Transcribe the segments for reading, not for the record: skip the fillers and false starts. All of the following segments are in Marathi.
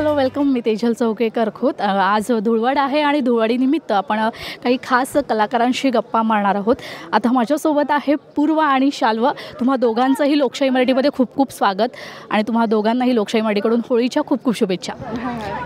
Hello welcome. मी तेजल चौकेकर खोत. आज धुळवड आहे आणि धुळवडीनिमित्त आपण काही खास कलाकारांशी गप्पा मारणार आहोत. आता माझ्यासोबत आहे पूर्व आणि शाल्व. तुम्हा दोघांचंही लोकशाही मराठीमध्ये खूप खूप स्वागत आणि तुम्हा दोघांनाही लोकशाही मराठीकडून होळीच्या खूप खूप शुभेच्छा.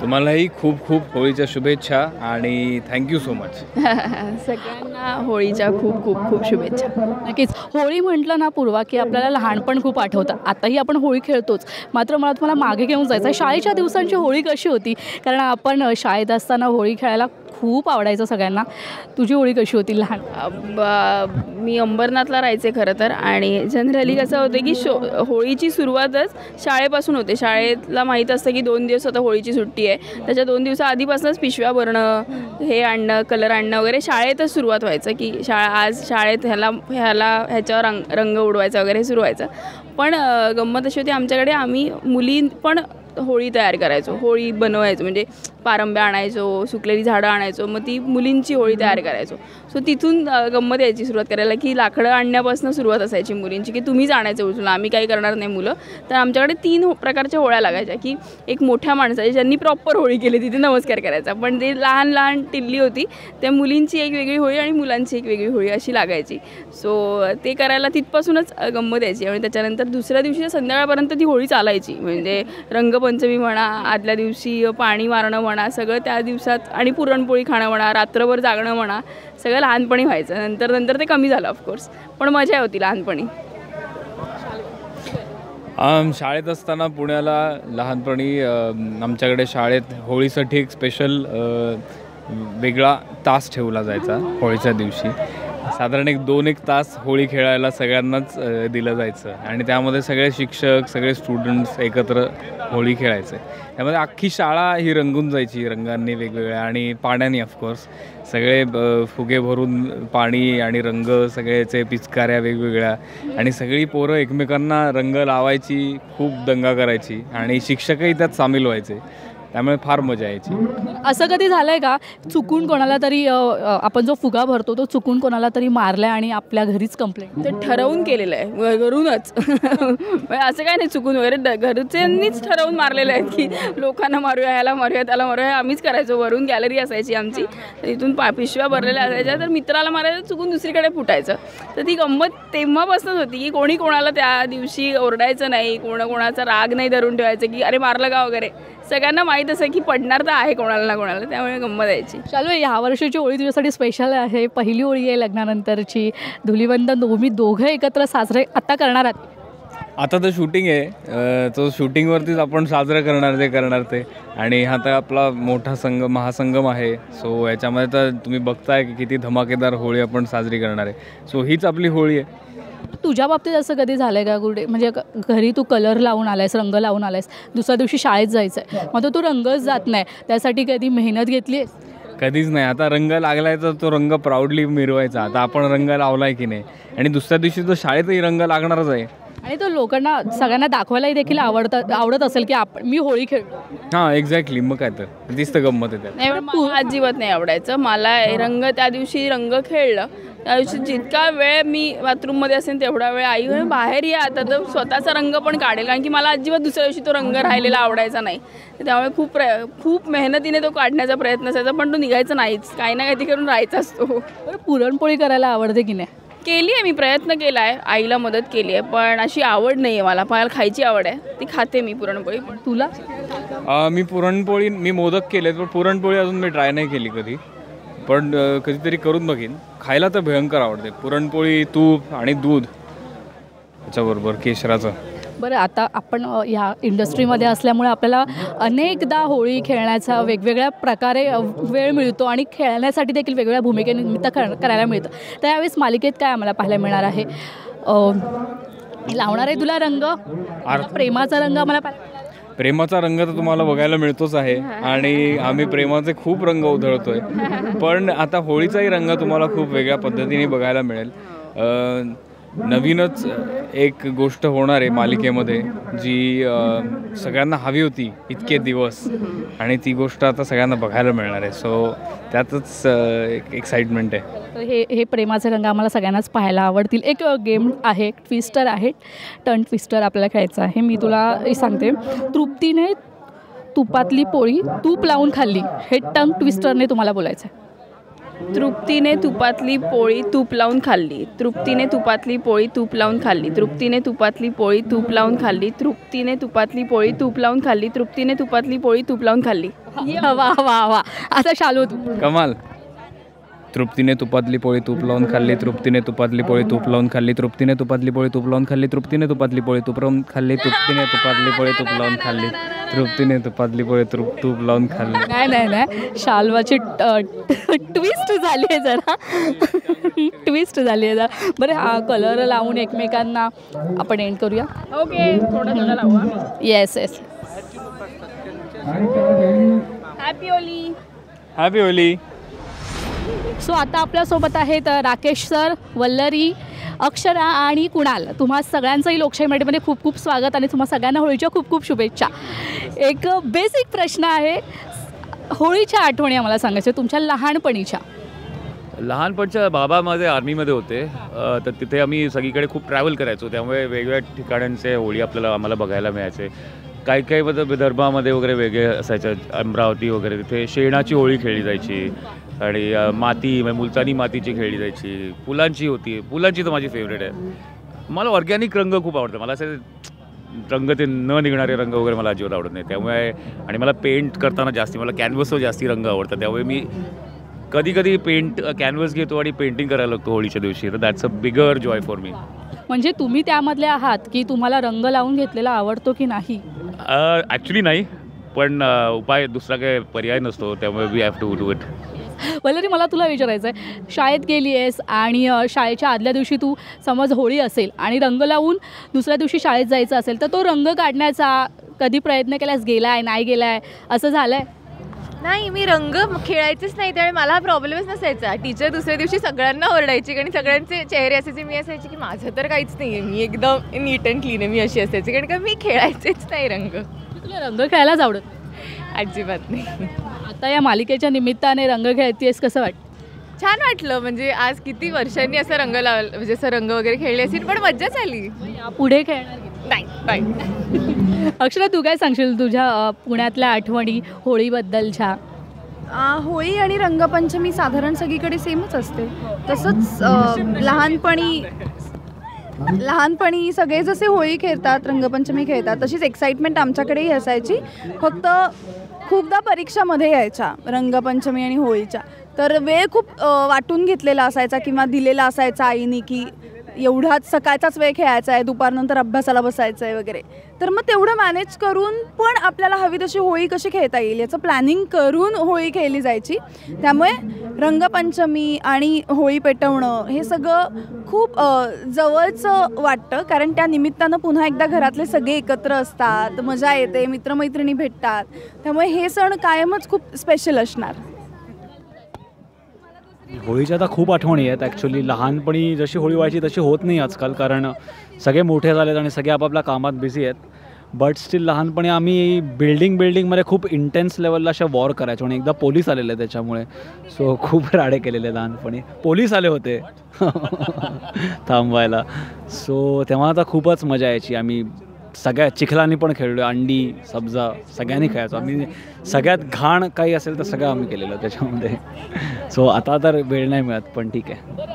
तुम्हालाही खूप खूप होळीच्या शुभेच्छा आणि थँक्यू सो मच. सगळ्यांना होळीच्या खूप खूप खूप शुभेच्छा. नक्कीच. होळी म्हटलं ना पूर्वा की आपल्याला लहानपण खूप आठवतं. आताही आपण होळी खेळतोच. मात्र मला तुम्हाला मागे घेऊन जायचं आहे. शाळेच्या दिवसांची होळी कशी होती? कारण आपण शाळेत असताना होळी खेळायला खूप आवडायचं सगळ्यांना. तुझी होळी कशी होती लहान? मी अंबरनाथला राहायचे खरं तर, आणि जनरली कसं होतं की होळीची सुरुवातच शाळेपासून होते. शाळेतला माहीत असतं की 2 दिवस आता होळीची सुट्टी आहे, त्याच्या 2 दिवसा आधीपासूनच पिशव्या भरणं, हे आणणं, कलर आणणं वगैरे शाळेतच सुरुवात व्हायचं की आज शाळेत ह्याच्यावर रंग उडवायचा वगैरे सुरू व्हायचं. पण गंमत अशी होती आमच्याकडे, आम्ही मुली पण होळी तयार करायचो, होळी बनवायचो, म्हणजे पारंब्या आणायचो, सुकलेली झाडं आणायचो, मग ती मुलींची होळी तयार करायचो. सो तिथून गंमत यायची सुरुवात करायला की लाकडं आणण्यापासून सुरुवात असायची मुलींची की तुम्हीच आणायचं उचलून, आम्ही काही करणार नाही मुलं. तर आमच्याकडे 3 प्रकारच्या होळ्या लागायच्या की एक मोठ्या माणसाची ज्यांनी प्रॉपर होळी केली तिथे नमस्कार करायचा, पण ते लहान लहान टिल्ली होती त्या मुलींची एक वेगळी होळी आणि मुलांची एक वेगळी होळी अशी लागायची. सो ते करायला तिथपासूनच गंमत यायची. आणि त्याच्यानंतर दुसऱ्या दिवशी संध्याकाळपर्यंत ती होळी चालायची, म्हणजे रंगपंचमी म्हणा, आदल्या दिवशी पाणी मारणं म्हणा, सगळं त्या दिवसात, आणि पुरणपोळी खाणं म्हणा, रात्रभर जागणं म्हणा, सगळं लहानपणी व्हायचं. नंतर ते कमी झालं ऑफकोर्स, पण मजा होती लहानपणी. शाळेत असताना पुण्याला लहानपणी आमच्याकडे शाळेत होळीसाठी एक स्पेशल वेगळा तास ठेवला जायचा. होळीच्या दिवशी साधारण 2-1 तास होळी खेळायला सगळ्यांनाच दिलं जायचं आणि त्यामध्ये सगळे शिक्षक, सगळे स्टुडंट्स एकत्र होळी खेळायचे. त्यामध्ये अख्खी शाळा ही रंगून जायची रंगांनी वेगवेगळ्या आणि पाण्याने. ऑफकोर्स सगळे फुगे भरून पाणी आणि रंग, सगळ्याचे पिचकाऱ्या वेगवेगळ्या, आणि सगळी पोरं एकमेकांना रंग लावायची, खूप दंगा करायची आणि शिक्षकही त्यात सामील व्हायचे. त्यामुळे फार मजा यायची. असं कधी झालं आहे का चुकून कोणाला तरी आपण जो फुगा भरतो तो चुकून कोणाला तरी मारला आणि आपल्या घरीच कंप्लेंट? ते ठरवून केलेलं आहे घरूनच. असं काय नाही चुकून वगैरे, घरच्यांनीच ठरवून मारलेलं आहे की लोकांना मारूया, ह्याला मारूया, त्याला मारूया. आम्हीच करायचो. वरून गॅलरी असायची आमची, इथून पिशव्या भरलेल्या असायच्या, तर मित्राला मारायचं चुकून दुसरीकडे फुटायचं. तर ती गंमत तेव्हापासूनच होती की कोणी कोणाला त्या दिवशी ओरडायचं नाही, कोणाचा राग नाही धरून ठेवायचं की अरे मारलं का वगैरे. सगळ्यांना माहीत असं की पडणार तर आहे कोणाला ना कोणाला, त्यामुळे गंमत यायची. चालू आहे. ह्या वर्षीची होळी तुझ्यासाठी स्पेशल आहे. पहिली होळी आहे लग्नानंतरची. धुलीवंदन तुम्ही दोघं एकत्र साजरे आता करणार आहात. आता तर शूटिंग आहे, तो शूटिंगवरतीच आपण साजरं करणार ते. आणि हा तर आपला मोठा महासंगम आहे. सो याच्यामध्ये तर तुम्ही बघताय की किती धमाकेदार होळी आपण साजरी करणार आहे. सो हीच आपली होळी आहे. तुझ्या बाबतीत असं कधी झालं आहे का गुडे, म्हणजे घरी तू कलर लावून आलायस, रंग लावून आलायस, दुसऱ्या दिवशी शाळेत जायचं आहे, मग तू रंगच जात नाही, त्यासाठी कधी मेहनत घेतली आहेस? कधीच नाही. आता रंग लागलाय तर तो रंग प्राऊडली मिरवायचा. आता आपण रंग लावलाय की नाही, आणि दुसऱ्या दिवशी तो शाळेतही रंग लागणारच आहे. आणि तो लोकांना सगळ्यांना दाखवायलाही देखील आवडत असेल की मी होळी खेळतो. हां, एक्झॅक्टली. मग काय तर तीच तर गंमत आहे. नाही, मला अजिबात नाही आवडायचं. मला रंग त्या दिवशी रंग खेळलं त्या दिवशी जितका वेळ मी बाथरूममध्ये असेल तेवढा वेळ आई बाहेर या आता तर स्वतःचा रंग पण काढेल, कारण की मला अजिबात दुसऱ्या दिवशी तो रंग राहिलेला आवडायचा नाही. त्यामुळे खूप मेहनतीने तो काढण्याचा प्रयत्न असायचा, पण तो निघायचा नाहीच. काही ना काहीतरी करून राहायचा असतो. बरं, पुरणपोळी करायला आवडते की नाही? केली आहे मी, प्रयत्न केला आहे, आईला मदत केली आहे, पण अशी आवड नाही आहे मला खायची आवड आहे, ती खाते मी पुरणपोळी. पण तुला? मी मोदक केलेत, पण पुरणपोळी अजून मी ट्राय नाही केली कधी, पण कधीतरी करून बघीन. खायला तर भयंकर आवडते पुरणपोळी, तूप आणि दूध त्याच्याबरोबर केशराचं. बरं, आता आपण ह्या इंडस्ट्रीमध्ये असल्यामुळे आपल्याला अनेकदा होळी खेळण्याचा वेगवेगळ्या प्रकारे वेळ मिळतो आणि खेळण्यासाठी देखील वेगवेगळ्या भूमिकेनिमित्त करायला मिळतं. तर यावेळेस मालिकेत काय आम्हाला पाहायला मिळणार आहे? लावणार आहे तुला रंग, प्रेमाचा रंग आम्हाला प्रेमाचा रंग तर तुम्हाला बघायला मिळतोच आहे, आणि आम्ही प्रेमाचे खूप रंग उधळतोय. पण आता होळीचाही रंग तुम्हाला खूप वेगळ्या पद्धतीने बघायला मिळेल. नवीनच एक गोष्ट होणार आहे मालिकेमध्ये जी सगळ्यांना हवी होती इतके दिवस, आणि ती गोष्ट आता सगळ्यांना बघायला मिळणार आहे. सो त्यातच एक एक्साइटमेंट आहे. हे प्रेमाचे रंग आम्हाला सगळ्यांनाच पाहायला आवडतील. एक गेम आहे, ट्विस्टर आहे, टर्न ट्विस्टर आपल्याला खेळायचं आहे. मी तुला सांगते, तृप्तीने तुपातली पोळी तूप लावून खाल्ली, हे टंग ट्विस्टरने तुम्हाला बोलायचं आहे. तृप्तीने तुपातली पोळी तूप लावून खाल्ली. तृप्तीने तुपातली पोळी तूप लावून खाल्ली. तृप्तीने तुपातली पोळी तूप लावून खाल्ली. तृप्तीने तुपातली पोळी तूप लावून खाल्ली. तृप्तीने तुपातली पोळी तूप लावून खाल्ली. वा वा वा. आता शालू तू. कमाल. तृप्तीने तुपातली पोळी तूप लावून खाल्ली. तृप्तीने तुपातली पोळी तूप लावून खाल्ली. तृप्तीने तुपातली पोळी तूप लावून खाल्ली. तृप्तीने तुपातली पोळी तूप लावून खाल्ली. तृप्तीने तुपातली पोळी तूप लावून खाल्ली. तृप्तीने तुपातली पोळी तूप लावून खाल्ली. नाही नाही नाही, शालवाची ट्विस्ट झाली आहे जरा. ट्विस्ट झाली आहे जरा. बरं, हा कलर लावून एकमेकांना आपण एंड करूया. ओके, थोडं लावू. Yes yes. Happy Holy. Happy Holy. So आता आपल्यासोबत आहेत राकेश सर, वल्लरी, अक्षरा आणि कुणाल. तुम्हा सगळ्यांचंही लोकशाही मराठीमध्ये खूप खूप स्वागत आणि तुम्हा सगळ्यांना होळीच्या खूप खूप शुभेच्छा. एक बेसिक प्रश्न आहे, होळीच्या आठवणी आम्हाला सांगायच्या तुमच्या लहानपणीच्या. लहानपणच्या बाबा माझे आर्मीमध्ये होते, तर तिथे आम्ही सगळीकडे खूप ट्रॅव्हल करायचो, त्यामुळे वेगवेगळ्या ठिकाणांचे होळी आम्हाला बघायला मिळायचे. काही विदर्भामध्ये वगैरे वेगळे असायचं, अमरावती वगैरे तिथे शेणाची होळी खेळली जायची आणि माती मुलतानी मातीची खेळली जायची. फुलांची तर माझी फेवरेट आहे. मला ऑर्गॅनिक रंग खूप आवडतं. मला असे रंग ते न निघणारे रंग वगैरे मला अजिबात आवडत नाही. त्यामुळे आणि मला पेंट करताना मला कॅनव्हसवर जास्ती रंग आवडतात. त्यामुळे मी कधी कॅनव्हस घेतो आणि पेंटिंग करायला लागतो होळीच्या दिवशी. तर that's a bigger Joy for me. म्हणजे तुम्ही त्यामधले आहात की तुम्हाला रंग लावून घेतलेला आवडतो की नाही? ॲक्च्युली नाही, पण उपाय दुसरा काही पर्याय नसतो, त्यामुळे we have to do it. Vallari, मला तुला विचारायचं आहे, शाळेत गेली आहेस आणि शाळेच्या आदल्या दिवशी तू समज होळी असेल आणि रंग लावून दुसऱ्या दिवशी शाळेत जायचं असेल, तर तो रंग काढण्याचा कधी प्रयत्न केलास? गेलाय नाही गेलाय असं झालंय? नाही, मी रंग खेळायचेच नाही, त्यामुळे मला हा प्रॉब्लेमच नसायचा. टीचर दुसऱ्या दिवशी सगळ्यांना ओरडायची आणि सगळ्यांचे चेहरे असायचे. मी असायची की माझं तर काहीच नाही आहे, मी एकदम नीट अँड क्लीन आहे, मी अशी असायची, कारण का मी खेळायचेच नाही रंग. तुला रंग खेळायलाच आवडत? अजिबात नाही. आता या मालिकेच्या निमित्ताने रंग खेळतेस, कसं वाटतं? छान वाटलं, म्हणजे आज किती वर्षांनी असं रंग लावलं, म्हणजे असं रंग वगैरे खेळले असेल, पण मज्जाच आली. पुढे खेळणार नाही. अक्षरा, तू काय सांगशील तुझ्या पुण्यातल्या आठवणी होळीबद्दलच्या? होळी आणि रंगपंचमी साधारण सगळीकडे सेमच असते. तसंच लहानपणी सगळे जसे होळी खेळतात, रंगपंचमी खेळतात, तशीच एक्साइटमेंट आमच्याकडेही असायची. फक्त खूपदा परीक्षामध्ये यायच्या रंगपंचमी आणि होळीच्या, तर वेळ खूप वाटून घेतलेला असायचा किंवा दिलेला असायचा आईने की एवढाच सकाळचाच वेळ खेळायचा आहे, दुपारनंतर अभ्यासाला बसायचं आहे वगैरे. तर मग तेवढं मॅनेज करून पण आपल्याला हवी तशी होळी कशी खेळता येईल याचं प्लॅनिंग करून होळी खेळली जायची. त्यामुळे रंगपंचमी आणि होळी पेटवणं हे सगळं खूप जवळचं वाटतं, कारण त्या निमित्तानं पुन्हा एकदा घरातले सगळे एकत्र असतात, मजा येते, मित्रमैत्रिणी भेटतात. त्यामुळे हे सण कायमच खूप स्पेशल असणार. होळीच्या आता खूप आठवणी आहेत. ॲक्च्युली लहानपणी जशी होळी व्हायची तशी होत नाही आजकाल, कारण सगळे मोठे झालेत आणि सगळे आपापल्या कामात बिझी आहेत. बट स्टील लहानपणी आम्ही बिल्डिंगमध्ये खूप इंटेन्स लेवलला अशा वॉर करायचो आणि एकदा पोलीस आलेले त्याच्यामुळे. सो खूप राडे केलेले लहानपणी. पोलीस आले होते थांबवायला. सो तेव्हा आता खूपच मजा यायची. आम्ही सगळ्या चिखलांनी पण खेळलो, अंडी सब्जा सगळ्यांनी खेळायचो आम्ही. सगळ्यात घाण काही असेल तर सगळं आम्ही केलेलं त्याच्यामध्ये. सो आता तर वेळ नाही मिळत, पण ठीक आहे.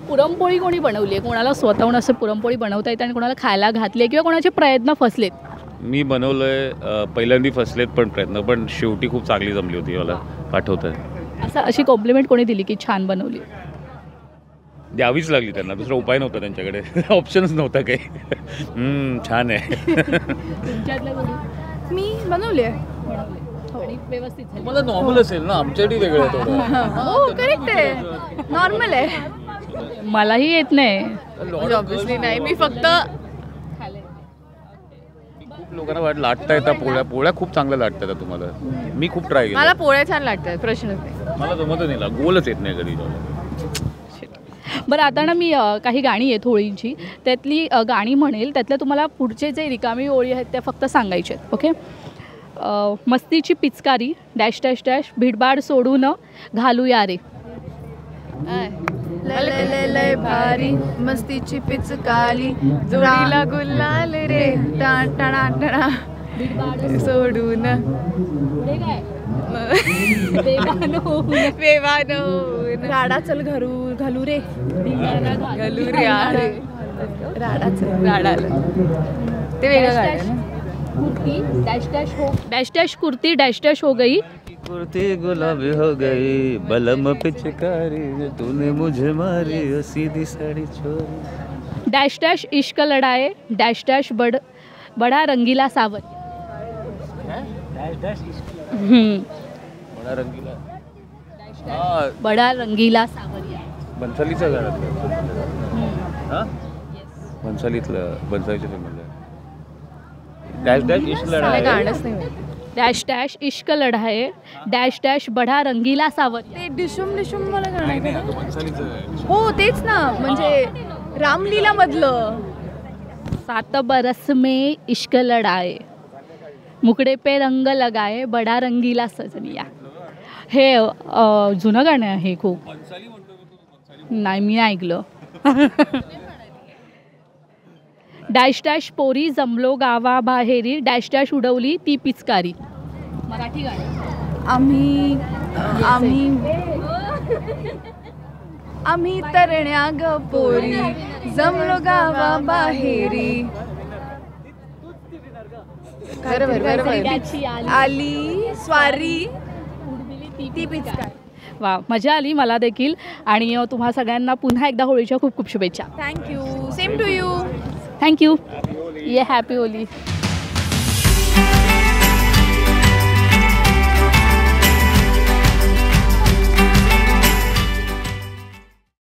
पुरणपोळी कोणी बनवली आहे? कोणाला स्वतःहून असं पुरणपोळी बनवता येते आणि कोणाला खायला घातली आहे किंवा कोणाचे प्रयत्न फसलेत? मी बनवलं आहे, पहिल्यांदा फसलेत पण प्रयत्न, पण शेवटी खूप चांगली जमली होती. मला पाठवतं असं अशी कॉम्प्लिमेंट कोणी दिली की छान बनवली? द्यावीच लागली त्यांना, दुसरा उपाय नव्हता त्यांच्याकडे, ऑप्शनच नव्हता काही. छान आहे. मी बनवली आहे. व्यवस्थित झाली? मला नॉर्मल असेल ना, आमच्यासाठी वेगळं थोडं. हो करेक्ट आहे, नॉर्मल आहे. मलाही येत नाही ऑब्व्हियसली नाही, मी फक्त खूप लोकांना लाटता येतात पोळ्या खूप चांगल्या लाटता येतात तुम्हाला. मी खूप ट्राय केलं. मला पोळ्या छान लागतात, प्रश्नच नाही. मला जमतच नाही, गोलच येत नाही कधी. बरं, आता ना मी काही गाणी आहेत होळींची, त्यातली गाणी म्हणेल, त्यातल्या तुम्हाला पुढचे जे रिकामी ओळी आहेत त्या फक्त सांगायचे आहेत. ओके? मस्तीची पिचकारी डॅश डॅश डॅश भिडबाड सोडून घालूया रे. लय भारी मस्तीची पिचकारी जोडीला गुलाल रे, टाणा टाणा सोडून पुढे काय बेभान होऊन. वेवान होऊन राडा चल घालू रे. घालू रे अरे राडाला ते वेगळं गाणं ना. कुर्ती डॅश डॅश हो dash dash kurti dash dash हो गई. कुर्ती गुलाबी हो गई बलम पिचकारी तूने मुझे मारी सीधी साड़ी छोरी. डॅश डॅश इश्क लढाए डॅश डॅश बडा रंगीला सावरिया. बडा रंगीला बडा रंगीला सावरिया. बन्सालीचं गाणं हां बन्सालीतलं बन्सालीच्या फिल्ममधलं डॅश डॅश इश्क मला लढाई गाणंच नाही माहिती. डॅश डॅश इश्क लढाए डॅश डॅश बडा रंगीला सावरिया. ते डिशुम डिशुम मला गाणं नाही आहे नाही का? आता बन्सालीचं हो तेच ना म्हणजे रामलीला मधलं. 7 बरस में इश्क लढाए मुकड़े पे रंग लगाए बडा रंगीला सजनिया. हे जुनं गाणं आहे खूप. नाही मी ऐकलं. डॅश डॅश पोरी जमलो गावा बाहेरी डॅश डॅश उडवली ती पिचकारी. मराठी गाणं. आम्ही तरण्या ग पोरी जमलो गावा बाहेरी. बरोबर आली स्वारी ती पिचकार. वा मजा आली मला देखील. आणि तुम्हा सगळ्यांना पुन्हा एकदा होळीच्या खूप खूप शुभेच्छा. Thank you. Same to you. Thank you. ये हॅपी होली.